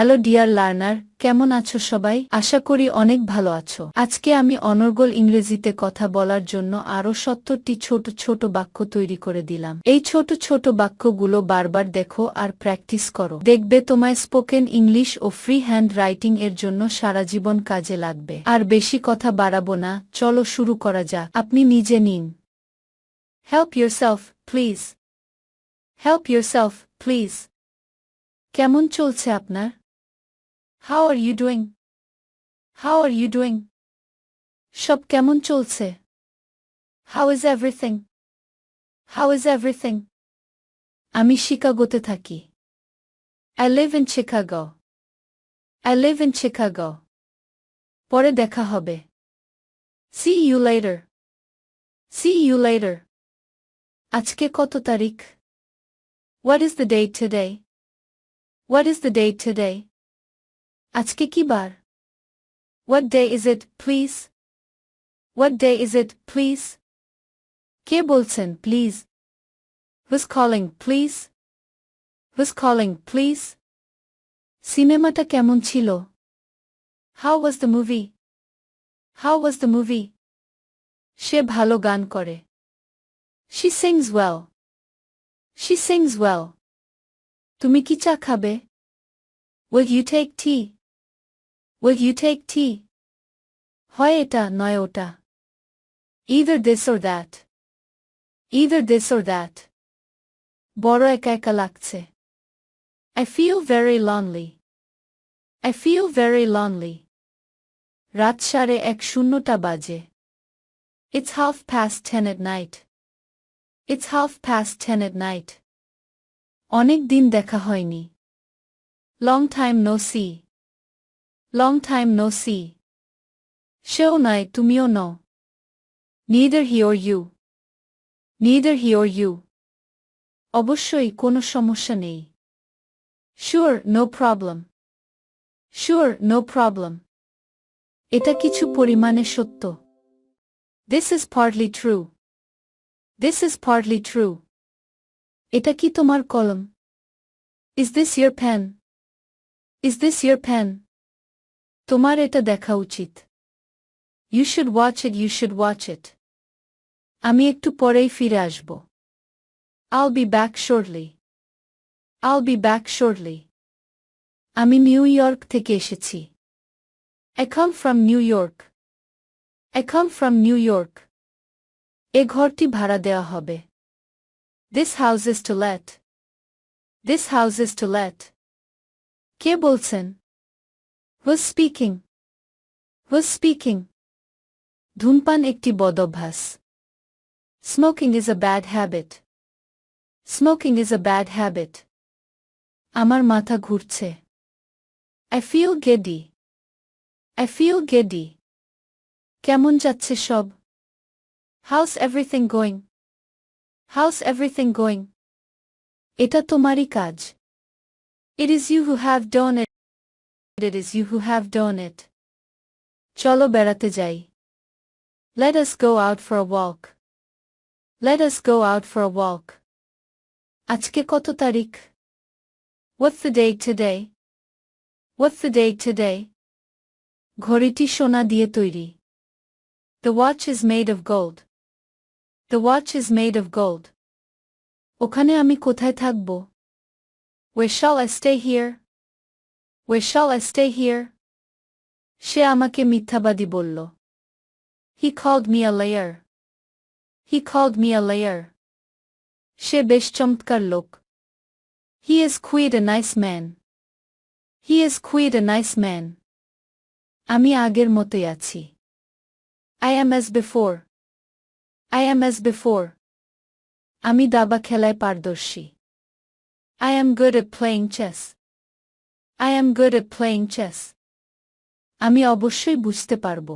Hello dear learner, কেমন আছো সবাই? আশা করি অনেক ভালো আছো। আজকে আমি অনর্গল ইংরেজিতে কথা বলার জন্য আরও ৭০টি ছোট ছোট বাক্য তৈরি করে দিলাম। এই ছোট ছোট বাক্যগুলো বারবার দেখো আর প্র্যাকটিস করো। দেখবে তোমায় স্পোকেন ইংলিশ ও ফ্রি হ্যান্ড রাইটিং এর জন্য সারা জীবন কাজে লাগবে। আর বেশি কথা বাড়াবো না, চলো শুরু করা যাক। আপনি নিজে নিন। Help yourself please. Help yourself please. কেমন চলছে আপনার? How are you doing? How are you doing? সব কেমন চলছে? How is everything? How is everything? আমি শিকাগোতে থাকি। I live in Chicago. I live in Chicago. পরে দেখা হবে। See you later. See you later. আজকে কত তারিখ? What is the date today? What is the date today? আজকে কি বার? What day is it, please? What day is it, please? কে বলছেন, please? Who's calling, please? Who's calling, please? সিনেমাটা কেমন ছিল? How was the movie? How was the movie? সে ভালো গান করে। She sings well. She sings well. তুমি কি চা খাবে? Will you take tea? Will you take tea? হয় এটা নয় ওটা। Either this or that. Either this or that. বড় একা একা লাগছে। I feel very lonely. I feel very lonely. রাত 1:30 বাজে। It's 10:30 at night. It's 10:30 at night. অনেক দিন দেখা হয়নি। Long time no see. Long time no see. সেও নয়, তুমিও নও। Neither he or you. Neither he or you. অবশ্যই, কোনো সমস্যা নেই। Sure, no problem. Sure, no problem. এটা কিছু পরিমাণে সত্য। This is partly true. This is partly true. এটা কি তোমার কলম? Is this your pen? Is this your pen? তোমার এটা দেখা উচিত। You should watch it, you should watch it. আমি একটু পরেই ফিরে আসব। I'll be back shortly. I'll be back shortly. আমি নিউ ইয়র্ক থেকে এসেছি। I come from New York. I come from New York. এ ঘরটি ভাড়া দেওয়া হবে। This house is to let. This house is to let. কে বলছেন? Who's speaking? Who's speaking? ধূমপান একটি বদঅভ্যাস। Smoking is a bad habit. Smoking is a bad habit. আমার মাথা ঘুরছে। I feel giddy. I feel giddy. কেমন যাচ্ছে সব? How's everything going? How's everything going? এটা তোমারই কাজ। It is you who have done it. It is you who have done it. চলো বেড়াতে যাই। Let us go out for a walk. Let us go out for a walk. আজকে কত তারিখ? What's the date today? What's the date today? ঘড়িটি সোনা দিয়ে তৈরি। The watch is made of gold. The watch is made of gold. ওখানে আমি কোথায় থাকব? Where shall I stay here? Where shall I stay here? সে আমাকে মিথ্যাবাদী বলল। He called me a liar. He called me a liar. সে বেশ চমৎকার লোক। He is quite a nice man. He is quite a nice man. আমি আগের মতোই আছি। I am as before. I am as before. আমি দাবা খেলায় পারদর্শী। I am good at playing chess. I am good at playing chess. আমি অবশ্যই বুঝতে পারব।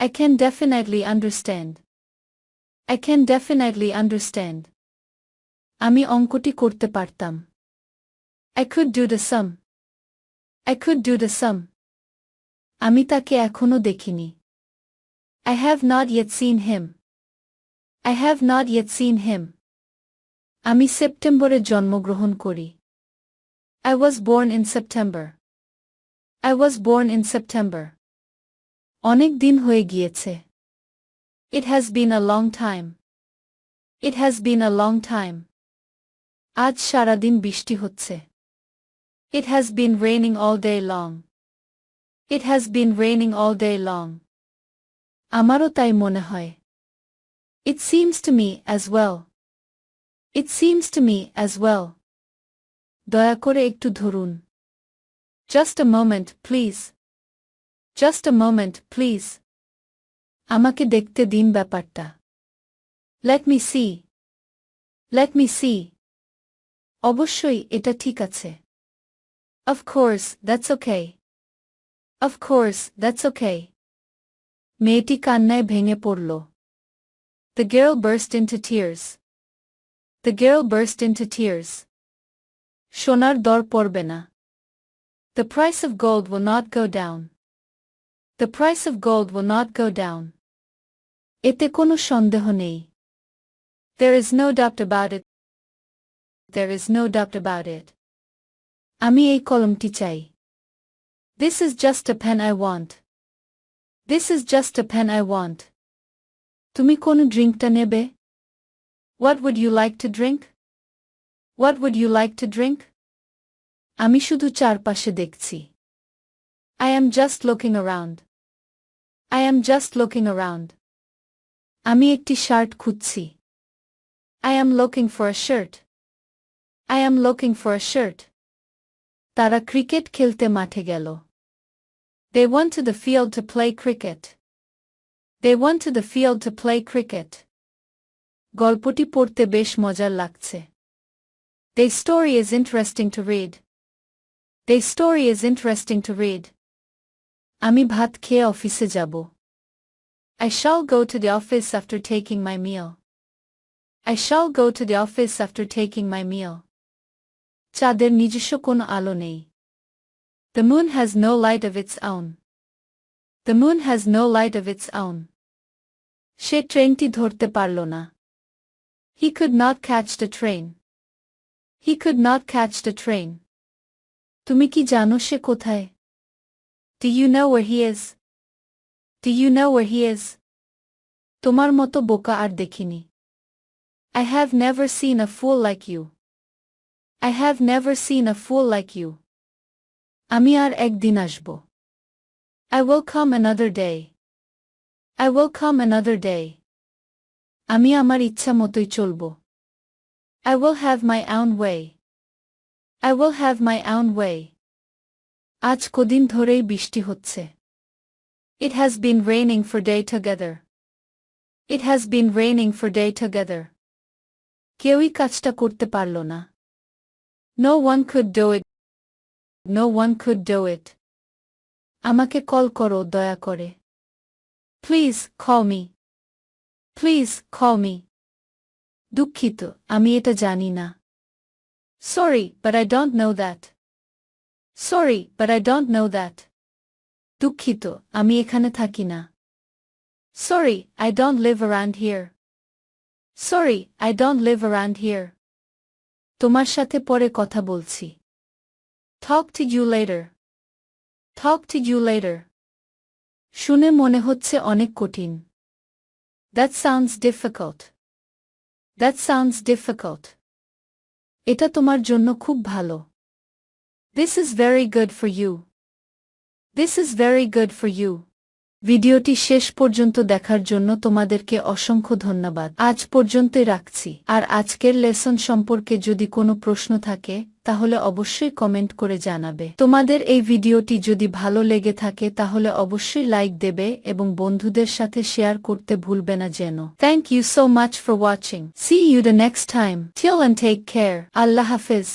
I can definitely understand. I can definitely understand. আমি অঙ্কটি করতে পারতাম। I could do the sum. I could do the sum. আমি তাকে এখনো দেখিনি। I have not yet seen him. I have not yet seen him. আমি সেপ্টেম্বরে জন্মগ্রহণ করি। I was born in September. I was born in September. অনেক দিন হয়ে গিয়েছে. It has been a long time. It has been a long time. আজ সারাদিন বৃষ্টি হচ্ছে. It has been raining all day long. It has been raining all day long. আমারও তাই মনে হয়. It seems to me as well. It seems to me as well. দয়া করে একটু ধরুন. Just a moment, please. Just a moment, please. আমাকে দেখতে দিন ব্যাপারটা. Let me see. Let me see. অবশ্যই এটা ঠিক আছে. Of course, that's okay. Of course, that's okay. মেয়েটি কান্নায় ভেঙে পড়ল. The girl burst into tears. The girl burst into tears. সোনার দর পড়বে না. The price of gold will not go down. The price of gold will not go down. এতে কোনো সন্দেহ নেই. There is no doubt about it. There is no doubt about it. আমি এই কলমটি চাই. This is just a pen I want. This is just a pen I want. তুমি কোন ড্রিঙ্কটা নেবে? What would you like to drink? What would you like to drink? আমি শুধু চারপাশে দেখছি. I am just looking around. I am just looking around. আমি একটি shirt খুঁজছি. I am looking for a shirt. I am looking for a shirt. তারা cricket খেলতে মাঠে গেল. They went to the field to play cricket. They went to the field to play cricket. গল্পটি পড়তে বেশ মজার লাগছে. The story is interesting to read. The story is interesting to read. আমি ভাত খেয়ে অফিসে যাব. I shall go to the office after taking my meal. I shall go to the office after taking my meal. চাঁদের নিজস্ব কোনো আলো নেই. The moon has no light of its own. The moon has no light of its own. সে ট্রেনটি ধরতে পারল না. He could not catch the train. He could not catch the train. তুমি কি জানো সে কোথায়? Do you know where he is? Do you know where he is? তোমার মতো বোকা আর দেখিনি. I have never seen a fool like you. I have never seen a fool like you. আমি আর একদিন আসব. I will come another day. I will come another day. আমি আমার ইচ্ছা মতোই চলব. I will have my own way. I will have my own way. আজ কদিন ধরেই বৃষ্টি হচ্ছে. It has been raining for day together. It has been raining for day together. কেউই কাজটা করতে পারল না. No one could do it. No one could do it. আমাকে কল করো দয়া করে. Please call me. Please call me. দুঃখিত, আমি এটা জানি না. Sorry, but I don't know that. Sorry, but I don't know that. দুঃখিত, আমি এখানে থাকি না. Sorry, I don't live around here. Sorry, I don't live around here. তোমার সাথে পরে কথা বলছি. Talk to you later. Talk to you later. শুনে মনে হচ্ছে অনেক কঠিন. That sounds difficult. That sounds difficult. এটা তোমার জন্য খুব ভালো. This is very good for you. This is very good for you. ভিডিওটি শেষ পর্যন্ত দেখার জন্য তোমাদেরকে অসংখ্য ধন্যবাদ. আজ পর্যন্তই রাখছি. আর আজকের লেসন সম্পর্কে যদি কোনো প্রশ্ন থাকে তাহলে অবশ্যই কমেন্ট করে জানাবে. তোমাদের এই ভিডিওটি যদি ভালো লেগে থাকে তাহলে অবশ্যই লাইক দেবে এবং বন্ধুদের সাথে শেয়ার করতে ভুলবে না যেন. Thank you so much for watching. See you the next time. Till and take care. আল্লাহ হাফেজ.